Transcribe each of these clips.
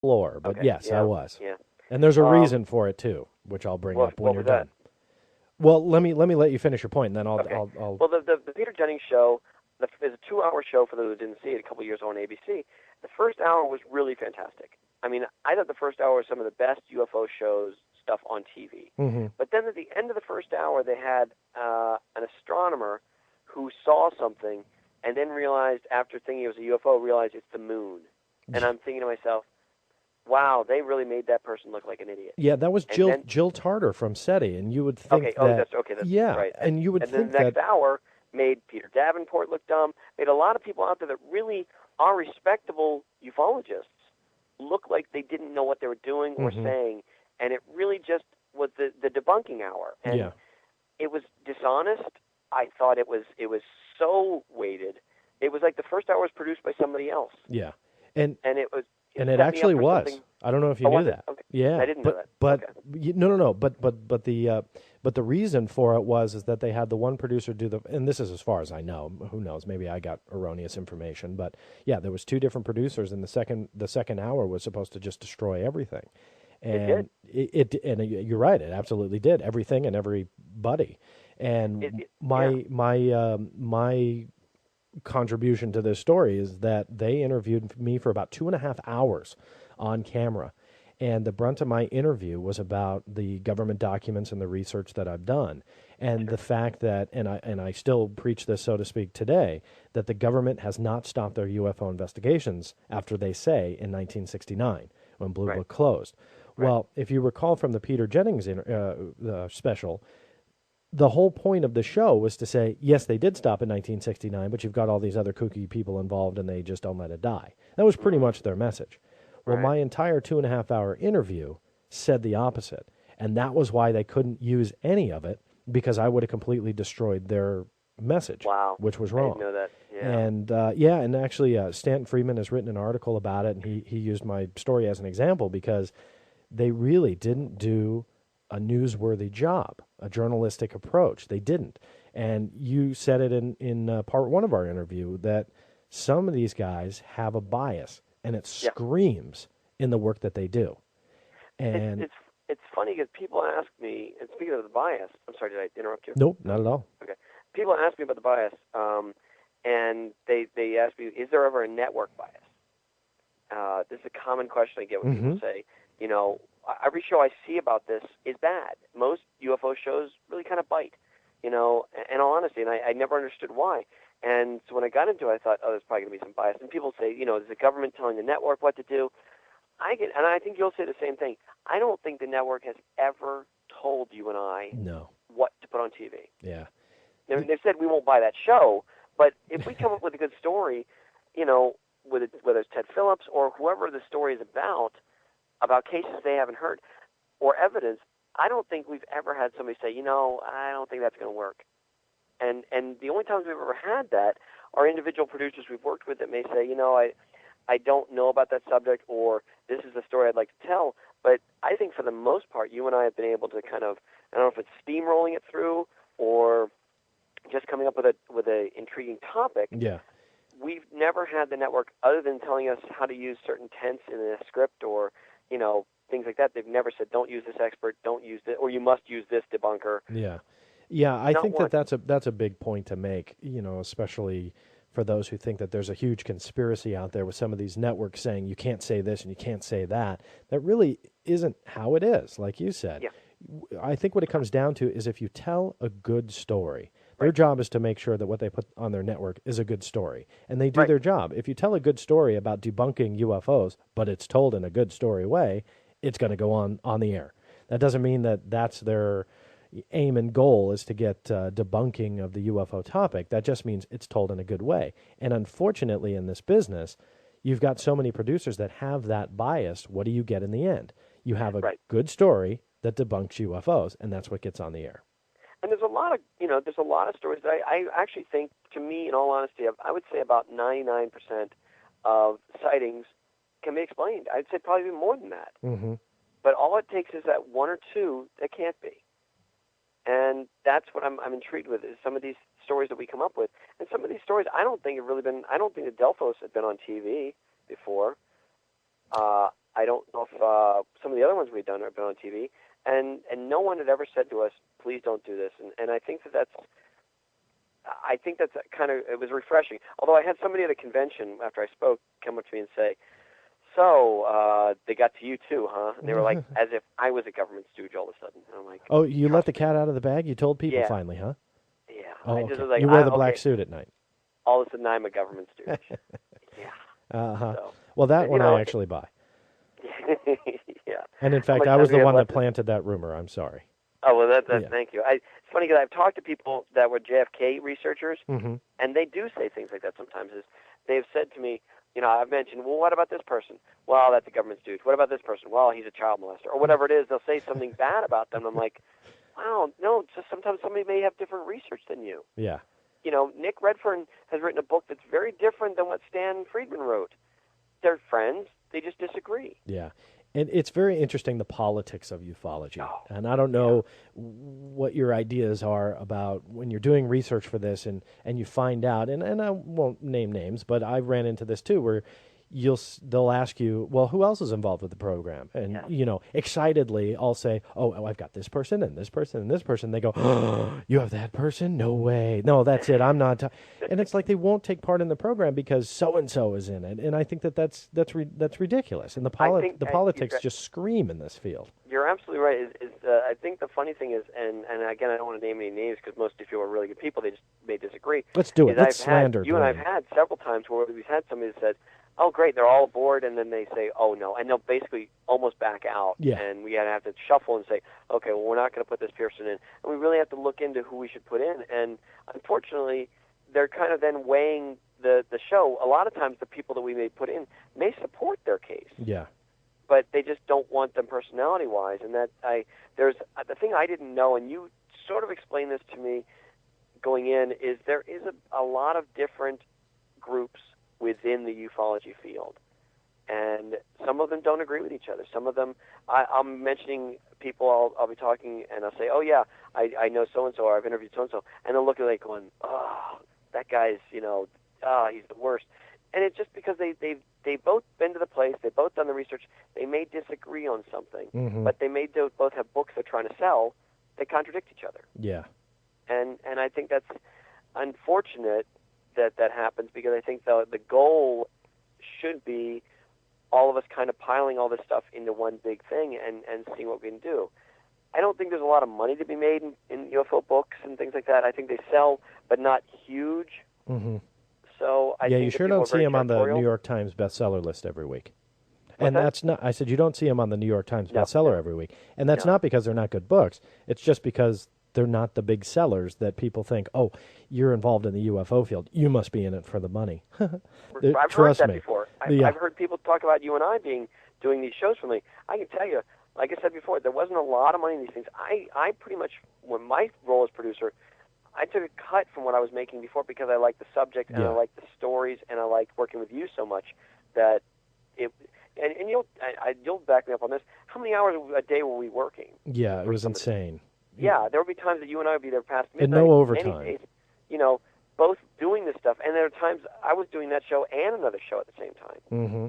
floor. But Okay. yes, I Yeah. was. Yeah. And there's a Um. reason for it too, which I'll bring What up when What you're was that? done. Well, let me let you finish your point, and then Okay. I'll Well, the Peter Jennings show is a 2 hour show for those who didn't see it a couple years ago on ABC. The first hour was really fantastic. I mean, I thought the first hour was some of the best UFO shows stuff on TV. hmm But then at the end of the first hour, they had an astronomer who saw something and then realized, after thinking it was a UFO, realized it's the moon. And I'm thinking to myself, wow, they really made that person look like an idiot. Yeah, that was And then Jill Tarter from SETI, and you would okay, think that that's yeah, right. and you would And then think the that next hour made Peter Davenport look dumb, made a lot of people out there that really are respectable ufologists look like they didn't know what they were doing or hmm saying, and it really just was the debunking hour, and yeah, it was dishonest. I thought it was so weighted. It was like the first hour was produced by somebody else, yeah, and and it and it set me up actually for was. something. I don't know if you Oh, knew was it? that. Okay, I Yeah, didn't know but that. but Okay, no, but the reason for it was is that they had the one producer do the, and this is as far as I know. Who knows? Maybe I got erroneous information, but yeah, there was two different producers, and the second hour was supposed to just destroy everything, it did. and you're right, it absolutely did everything and everybody, and Yeah. my contribution to this story is that they interviewed me for about 2.5 hours on camera. And the brunt of my interview was about the government documents and the research that I've done. And the fact that, and I still preach this, so to speak, today, that the government has not stopped their UFO investigations after they say in 1969 when Blue Right. Book closed. Right. Well, if you recall from the Peter Jennings special, the whole point of the show was to say, yes, they did stop in 1969, but you've got all these other kooky people involved and they just don't let it die. That was pretty much their message. Well, Right. my entire 2.5 hour interview said the opposite. And that was why they couldn't use any of it, because I would have completely destroyed their message, Wow. which was I didn't wrong. know that. Yeah. And yeah, and actually, Stanton Friedman has written an article about it, and he used my story as an example because they really didn't do a newsworthy job, a journalistic approach. They didn't. And you said it in part one of our interview that some of these guys have a bias, and it Yeah. screams in the work that they do. It's And it's it's funny because people ask me, and speaking of the bias, I'm sorry, did I interrupt you? nope, not at all. Okay. People ask me about the bias, and they ask me, is there ever a network bias? This is a common question I get when people hmm say, you know, every show I see about this is bad. Most UFO shows really kind of bite, you know, in all honesty, and I never understood why. And so when I got into it, I thought, oh, there's probably going to be some bias. And people say, you know, is the government telling the network what to do? And I think you'll say the same thing. I don't think the network has ever told you and I No. what to put on TV. Yeah. They've said we won't buy that show, but if we come up with a good story, you know, whether it's Ted Phillips or whoever the story is about cases they haven't heard or evidence, I don't think we've ever had somebody say, you know, I don't think that's going to work. And the only times we've ever had that are individual producers we've worked with that may say, you know, I don't know about that subject, or this is the story I'd like to tell. But I think for the most part, you and I have been able to kind of, I don't know if it's steamrolling it through or just coming up with a intriguing topic. Yeah. We've never had the network, other than telling us how to use certain tense in a script or, you know, things like that. They've never said, don't use this expert, don't use this, or you must use this debunker. Yeah. Yeah, I Not think that once. that's a big point to make, especially for those who think that there's a huge conspiracy out there with some of these networks saying you can't say this and you can't say that. That really isn't how it is, like you said. Yeah, I think what it comes down to is if you tell a good story, their right, job is to make sure that what they put on their network is a good story, and they do right. their job. If you tell a good story about debunking UFOs, but it's told in a good story way, it's going to go on the air. That doesn't mean that that's their aim and goal is to get debunking of the UFO topic. That just means it's told in a good way. And unfortunately, in this business, you've got so many producers that have that bias. What do you get in the end? You have a Right. good story that debunks UFOs, and that's what gets on the air. And there's a lot of, there's a lot of stories that I actually think, to me, in all honesty, I would say about 99% of sightings can be explained. I'd say probably even more than that. Mm-hmm. But all it takes is that one or two that can't be. And that's what I'm intrigued with, is some of these stories that we come up with. And some of these stories I don't think the Delphos had been on TV before. I don't know if some of the other ones we've done have been on TV, and no one had ever said to us, "Please don't do this." And I think that's kind of, it was refreshing. Although I had somebody at a convention after I spoke come up to me and say, "So they got to you too, huh?" And they were like, as if I was a government stooge all of a sudden. And I'm like, Oh, you let the "Trust me." cat out of the bag? You told people Yeah, finally, huh? yeah. Oh, I okay. just was like, You wear the black okay. suit at night. All of a sudden, I'm a government stooge. Yeah. Uh-huh. So, Well, that you one know, I actually buy. yeah. And in How fact, much I time was do the we have one that left? planted that rumor. I'm sorry. Oh, well, that Yeah. thank you. It's funny because I've talked to people that were JFK researchers, Mm-hmm. and they do say things like that sometimes. Is they've said to me, I've mentioned, well, what about this person? Well, that's a government stooge. What about this person? Well, he's a child molester, or whatever it is. They'll say something bad about them. I'm like, wow, no. Just sometimes somebody may have different research than you. Yeah. Nick Redfern has written a book that's very different than what Stan Friedman wrote. They're friends. They just disagree. Yeah. And it's very interesting, the politics of ufology. Oh, And I don't know what your ideas are about when you're doing research for this and you find out, and I won't name names, but I ran into this too, where they'll ask you, well, who else is involved with the program? And, excitedly, I'll say, oh, I've got this person and this person and this person. They go, oh, you have that person? No way. No, that's it. I'm not. And it's like they won't take part in the program because so-and-so is in it. And I think that's ridiculous. And the politics just scream in this field. You're absolutely right. I think the funny thing is, and again, I don't want to name any names because most of you are really good people. They just may disagree. Let's do it. Let's slander You and I've Duane. had several times where we've had somebody that said, "Oh, great, they're all aboard," and then they say, "Oh no," and they'll basically almost back out. Yeah. And we have to shuffle and say, "Okay, well, we're not going to put this person in," and we really have to look into who we should put in. And unfortunately, they're kind of then weighing the show. A lot of times, the people that we may put in may support their case. Yeah. But they just don't want them personality-wise, and there's the thing I didn't know, and you sort of explained this to me going in, is there is a lot of different groups within the ufology field, and some of them don't agree with each other. Some of them, I'm mentioning people I'll be talking, and I'll say, oh yeah, I know so-and-so, or I've interviewed so-and-so, and they'll look at it going, oh, that guy's, he's the worst. And it's just because they've both been to the place, they've both done the research, they may disagree on something, but they may both have books they're trying to sell that contradict each other. Yeah. And I think that's unfortunate that happens, because I think the goal should be all of us kind of piling all this stuff into one big thing and seeing what we can do. I don't think there's a lot of money to be made in UFO books and things like that. I think they sell, but not huge. Mm-hmm. So I think you sure don't see him on the territorial. New York Times bestseller list every week. What's And that? that's not, I said, you don't see them on the New York Times No, bestseller no. every week. And that's No. not because they're not good books. It's just because they're not the big sellers that people think, oh, you're involved in the UFO field. You must be in it for the money. I've heard Trust that me. before. Yeah. I've heard people talk about you and I doing these shows for me. I can tell you, like I said before, there wasn't a lot of money in these things. I pretty much, when my role as producer, I took a cut from what I was making before because I liked the subject and Yeah. I liked the stories and I liked working with you so much that it. And you'll back me up on this. How many hours a day were we working? Yeah, it was insane. Yeah, there would be times that you and I would be there past midnight. And no overtime. Many days, both doing this stuff. And there are times I was doing that show and another show at the same time. Mm-hmm.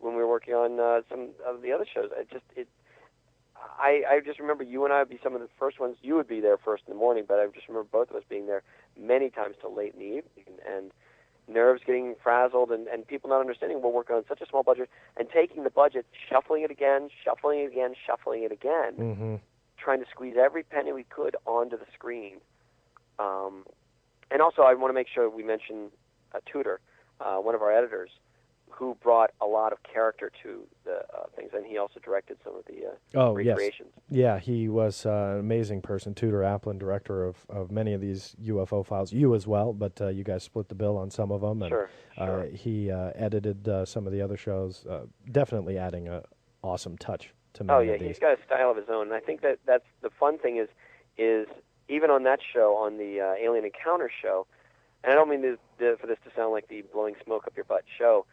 When we were working on some of the other shows. I just remember you and I would be some of the first ones. You would be there first in the morning, but I just remember both of us being there many times till late in the evening, and nerves getting frazzled, and people not understanding we're working on such a small budget, and taking the budget, shuffling it again, Mm-hmm. trying to squeeze every penny we could onto the screen. And also, I want to make sure we mention Tudor, one of our editors, who brought a lot of character to the things, and he also directed some of the recreations. Yes. Yeah, he was an amazing person. Tudor Applin, director of many of these UFO files. You as well, but you guys split the bill on some of them. And, Sure. He edited some of the other shows, definitely adding an awesome touch to many of these. He's got a style of his own. And I think that's the fun thing is even on that show, on the Alien Encounter show, and I don't mean for this to sound like the blowing smoke up your butt show,